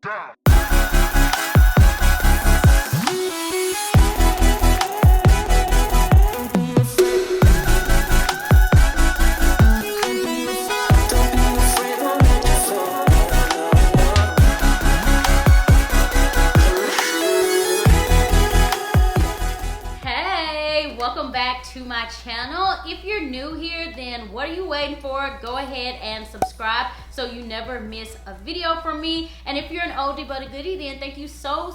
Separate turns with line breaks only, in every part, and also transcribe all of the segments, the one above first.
down.
Welcome back to my channel. If you're new here, then what are you waiting for? Go ahead and subscribe so you never miss a video from me. And if you're an oldie but a goodie, then thank you so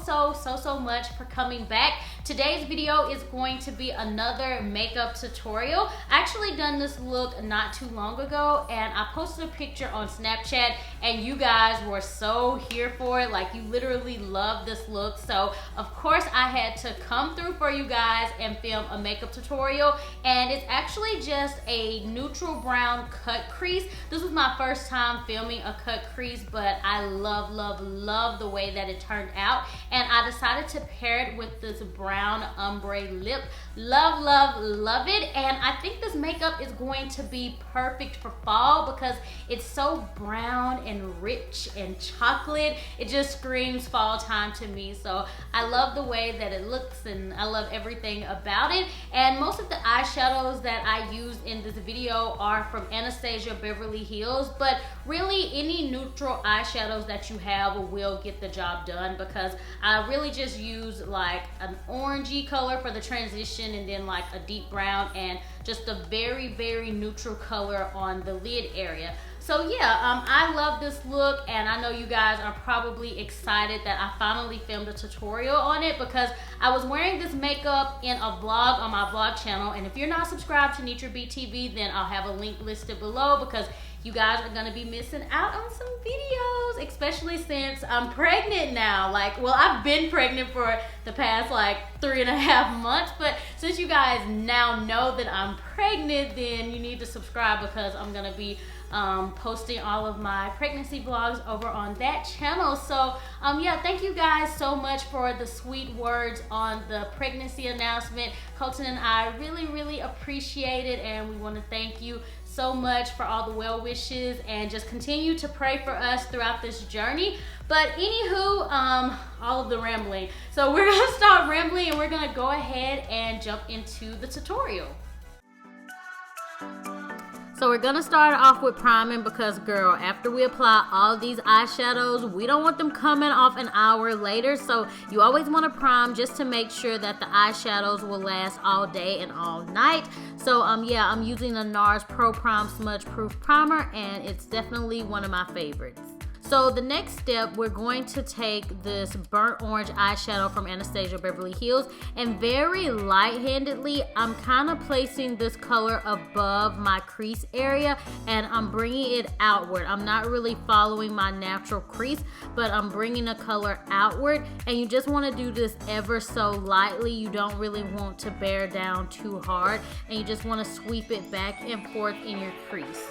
much for coming back. Today's video is going to be another makeup tutorial. I actually done this look not too long ago, and I posted a picture on Snapchat, and you guys were so here for it. Like, you literally love this look. So of course I had to come through for you guys and film a makeup tutorial, and it's actually just a neutral brown cut crease. This was my first time filming a cut crease, but I love the way that it turned out, and I decided to pair it with this Brown Ombre Lip. Love it. And I think this makeup is going to be perfect for fall because it's so brown and rich and chocolate. It just screams fall time to me. So I love the way that it looks, and I love everything about it. And most of the eyeshadows that I used in this video are from Anastasia Beverly Hills, but really any neutral eyeshadows that you have will get the job done, because I really just use like an orangey color for the transition, and then like a deep brown, and just a very neutral color on the lid area. So yeah, I love this look, and I know you guys are probably excited that I finally filmed a tutorial on it, because I was wearing this makeup in a vlog on my vlog channel. And if you're not subscribed to NitraaB TV, then I'll have a link listed below, because you guys are gonna be missing out on some videos, especially since I'm pregnant now. Like, well, I've been pregnant for the past like 3.5 months, but since you guys now know that I'm pregnant, then you need to subscribe, because I'm gonna be posting all of my pregnancy vlogs over on that channel. So yeah, thank you guys so much for the sweet words on the pregnancy announcement. Colton and I really appreciate it, and we want to thank you so much for all the well wishes, and just continue to pray for us throughout this journey. But anywho, all of the rambling. So we're gonna stop rambling, and we're gonna go ahead and jump into the tutorial. So we're gonna start off with priming, because girl, after we apply all these eyeshadows, we don't want them coming off an hour later. So you always want to prime just to make sure that the eyeshadows will last all day and all night. So yeah, I'm using the NARS Pro Prime Smudge Proof Primer, and it's definitely one of my favorites. So the next step, we're going to take this burnt orange eyeshadow from Anastasia Beverly Hills, and very light-handedly, I'm kind of placing this color above my crease area, and I'm bringing it outward. I'm not really following my natural crease, but I'm bringing the color outward, and you just want to do this ever so lightly. You don't really want to bear down too hard, and you just want to sweep it back and forth in your crease.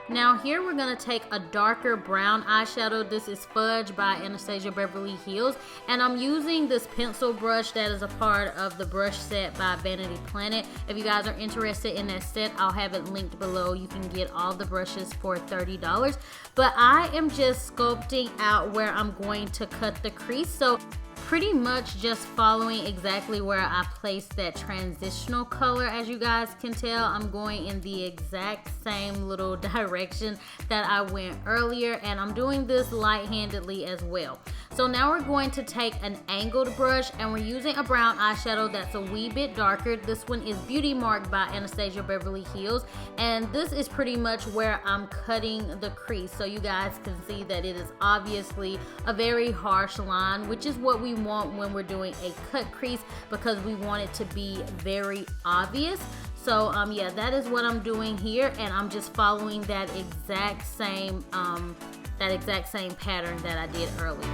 Now here we're going to take a darker brown eyeshadow. This is Fudge by Anastasia Beverly Hills, and I'm using this pencil brush that is a part of the brush set by Vanity Planet. If you guys are interested in that set, I'll have it linked below. You can get all the brushes for $30. But I am just sculpting out where I'm going to cut the crease. So pretty much just following exactly where I placed that transitional color. As you guys can tell, I'm going in the exact same little direction that I went earlier, and I'm doing this light-handedly as well. So now we're going to take an angled brush, and we're using a brown eyeshadow that's a wee bit darker. This one is Beauty Mark by Anastasia Beverly Hills, and this is pretty much where I'm cutting the crease. So you guys can see that it is obviously a very harsh line, which is what we want when we're doing a cut crease, because we want it to be very obvious. So yeah, that is what I'm doing here, and I'm just following that exact same pattern that I did earlier.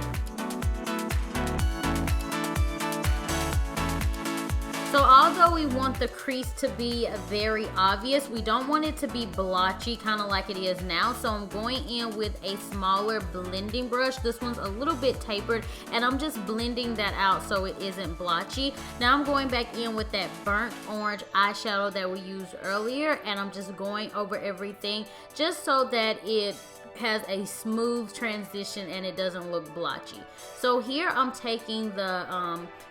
So although we want the crease to be very obvious, we don't want it to be blotchy, kind of like it is now. So I'm going in with a smaller blending brush. This one's a little bit tapered, and I'm just blending that out so it isn't blotchy. Now I'm going back in with that burnt orange eyeshadow that we used earlier, and I'm just going over everything just so that it has a smooth transition and it doesn't look blotchy. So here I'm taking the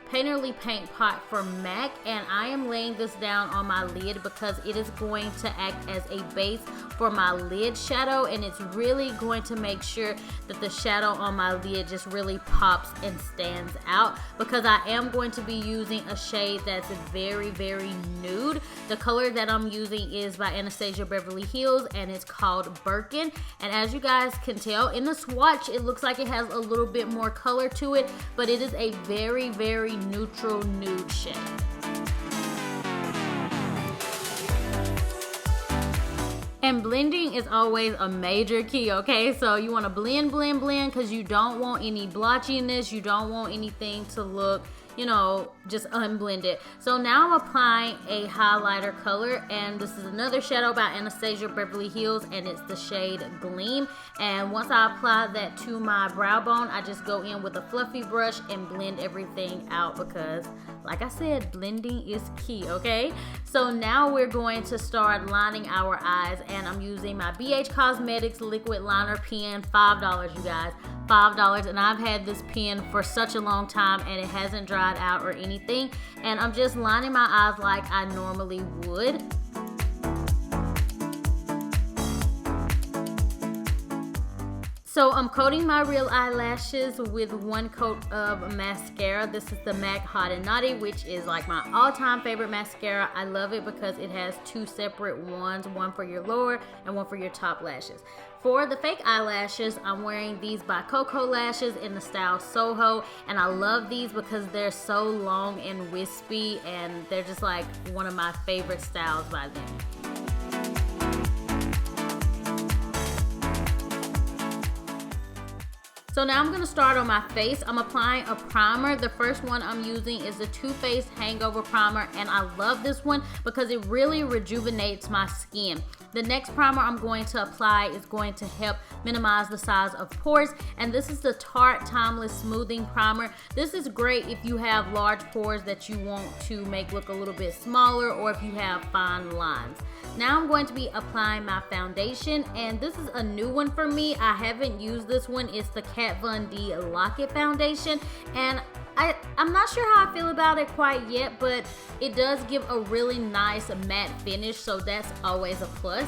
Painterly Paint Pot from MAC, and I am laying this down on my lid because it is going to act as a base for my lid shadow, and it's really going to make sure that the shadow on my lid just really pops and stands out, because I am going to be using a shade that's very, very nude. The color that I'm using is by Anastasia Beverly Hills, and it's called Birkin. And as you guys can tell in the swatch, it looks like it has a little bit more color to it, but it is a very, very neutral nude shade. And blending is always a major key, okay? So you want to blend, blend, blend, because you don't want any blotchiness. You don't want anything to look, you know, just unblended. So now I'm applying a highlighter color, and this is another shadow by Anastasia Beverly Hills, and it's the shade Gleam. And once I apply that to my brow bone, I just go in with a fluffy brush and blend everything out, because like I said, blending is key, okay? So now we're going to start lining our eyes, and I'm using my BH Cosmetics liquid liner pen, $5, you guys, $5. And I've had this pen for such a long time, and it hasn't dried out or anything. And I'm just lining my eyes like I normally would. So I'm coating my real eyelashes with one coat of mascara. This is the MAC Hot and Naughty, which is like my all-time favorite mascara. I love it because it has two separate ones, one for your lower and one for your top lashes. For the fake eyelashes, I'm wearing these by Koko Lashes in the style Soho, and I love these because they're so long and wispy, and they're just like one of my favorite styles by them. So now I'm going to start on my face. I'm applying a primer. The first one I'm using is the Too Faced Hangover Primer, and I love this one because it really rejuvenates my skin. The next primer I'm going to apply is going to help minimize the size of pores, and this is the Tarte Timeless Smoothing Primer. This is great if you have large pores that you want to make look a little bit smaller, or if you have fine lines. Now I'm going to be applying my foundation, and this is a new one for me. I haven't used this one. It's the Kat Von D Lock-It Foundation, and I'm not sure how I feel about it quite yet, but it does give a really nice matte finish, so that's always a plus.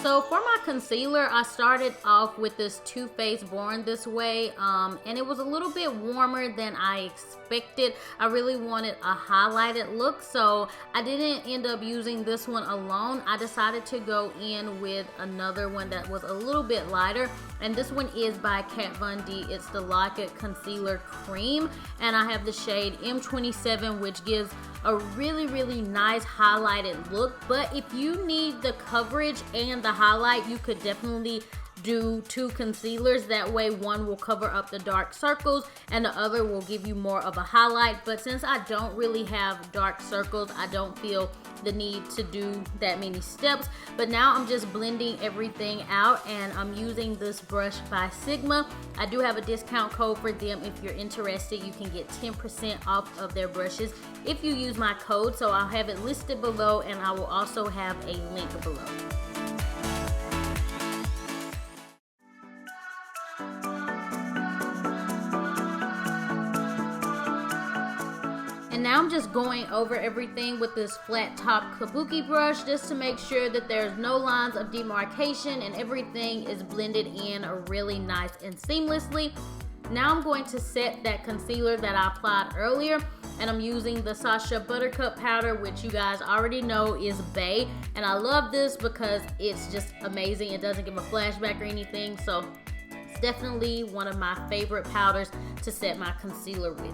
So for my concealer, I started off with this Too Faced Born This Way, and it was a little bit warmer than I expected. I really wanted a highlighted look, so I didn't end up using this one alone. I decided to go in with another one that was a little bit lighter, and this one is by Kat Von D. It's the Lock-It Concealer Cream, and I have the shade M27, which gives a really, really nice highlighted look. But if you need the coverage and the highlight, you could definitely do two concealers. That way one will cover up the dark circles and the other will give you more of a highlight. But since I don't really have dark circles, I don't feel the need to do that many steps. But now I'm just blending everything out, and I'm using this brush by Sigma. I do have a discount code for them. If you're interested, you can get 10% off of their brushes if you use my code. So I'll have it listed below, and I will also have a link below. And now I'm just going over everything with this flat top kabuki brush just to make sure that there's no lines of demarcation and everything is blended in really nice and seamlessly. Now I'm going to set that concealer that I applied earlier, and I'm using the Sacha Buttercup powder, which you guys already know is Bay, and I love this because it's just amazing. It doesn't give a flashback or anything, so it's definitely one of my favorite powders to set my concealer with.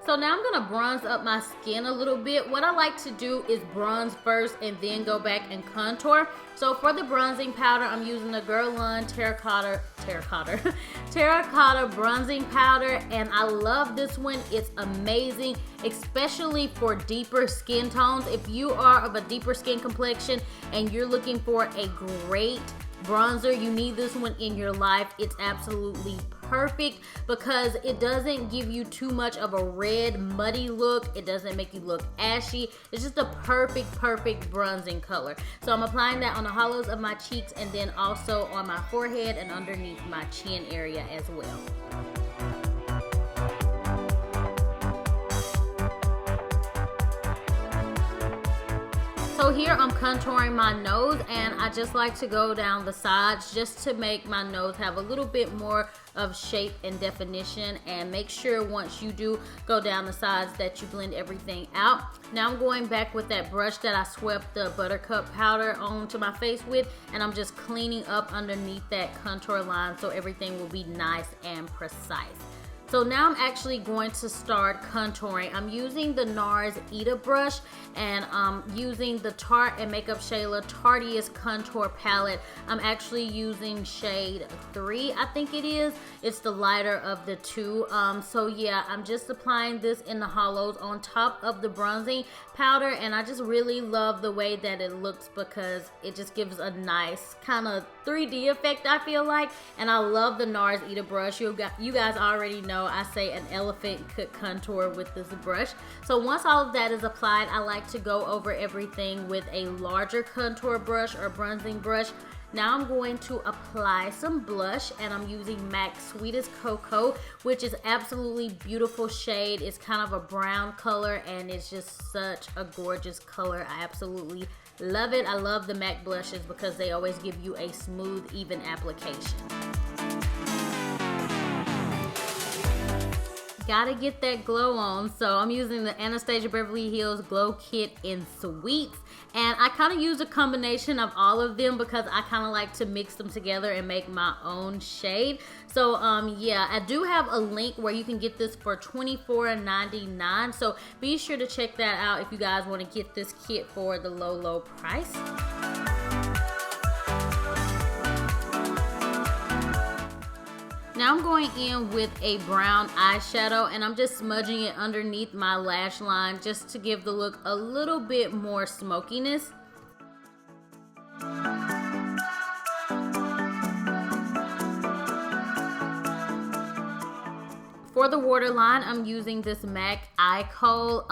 So now I'm gonna bronze up my skin a little bit. What I like to do is bronze first and then go back and contour. So for the bronzing powder, I'm using the Guerlain terracotta bronzing powder, and I love this one. It's amazing, especially for deeper skin tones. If you are of a deeper skin complexion and you're looking for a great bronzer, you need this one in your life. It's absolutely perfect because it doesn't give you too much of a red muddy look. It doesn't make you look ashy. It's just a perfect bronzing color. So I'm applying that on the hollows of my cheeks and then also on my forehead and underneath my chin area as well. So here I'm contouring my nose, and I just like to go down the sides just to make my nose have a little bit more of shape and definition, and make sure once you do go down the sides that you blend everything out. Now I'm going back with that brush that I swept the Buttercup powder onto my face with, and I'm just cleaning up underneath that contour line so everything will be nice and precise. So now I'm actually going to start contouring. I'm using the NARS Ita brush, and I'm using the Tarte and Makeup Shayla Tarteist Contour Palette. I'm actually using shade 3, I think it is. It's the lighter of the two. So yeah, I'm just applying this in the hollows on top of the bronzing powder, and I just really love the way that it looks because it just gives a nice kind of 3D effect, I feel like. And I love the NARS Ita brush. You guys already know I say an elephant could contour with this brush. So once all of that is applied, I like to go over everything with a larger contour brush or bronzing brush. Now I'm going to apply some blush, and I'm using MAC Sweetest Cocoa, which is absolutely beautiful shade. It's kind of a brown color, and it's just such a gorgeous color. I absolutely love it. I love the MAC blushes because they always give you a smooth, even application. Gotta get that glow on, so I'm using the Anastasia Beverly Hills Glow Kit in Sweets, and I kind of use a combination of all of them because I kind of like to mix them together and make my own shade. So yeah, I do have a link where you can get this for $24.99, so be sure to check that out if you guys want to get this kit for the low price. Now I'm going in with a brown eyeshadow, and I'm just smudging it underneath my lash line just to give the look a little bit more smokiness. For the waterline, I'm using this MAC Eye Kohl.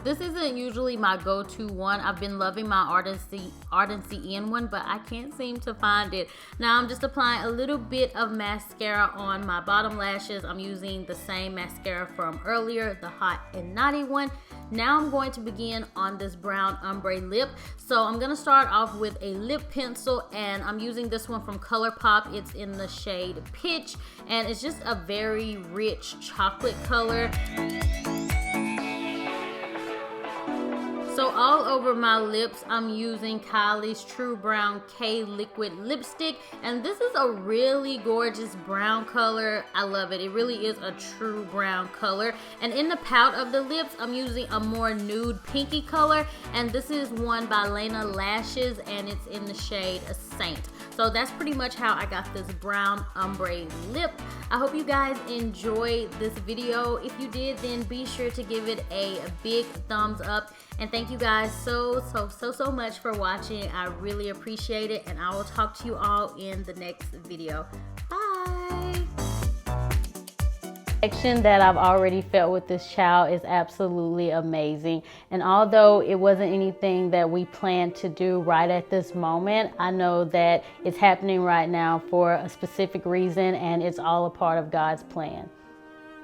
This isn't usually my go-to one. I've been loving my Ardency In one, but I can't seem to find it. Now I'm just applying a little bit of mascara on my bottom lashes. I'm using the same mascara from earlier, the Hot and Naughty one. Now I'm going to begin on this Brown Ombre Lip. So I'm gonna start off with a lip pencil, and I'm using this one from ColourPop. It's in the shade Pitch, and it's just a very rich chocolate color. So all over my lips, I'm using Kylie's True Brown K Liquid Lipstick, and this is a really gorgeous brown color. I love it. It really is a true brown color. And in the pout of the lips, I'm using a more nude pinky color, and this is one by Lena Lashes, and it's in the shade Saint. So that's pretty much how I got this brown ombre lip. I hope you guys enjoyed this video. If you did, then be sure to give it a big thumbs up. And thank you guys so much for watching. I really appreciate it, and I will talk to you all in the next video. Bye! Connection that I've already felt with this child is absolutely amazing. And although it wasn't anything that we planned to do right at this moment, I know that it's happening right now for a specific reason, and it's all a part of God's plan.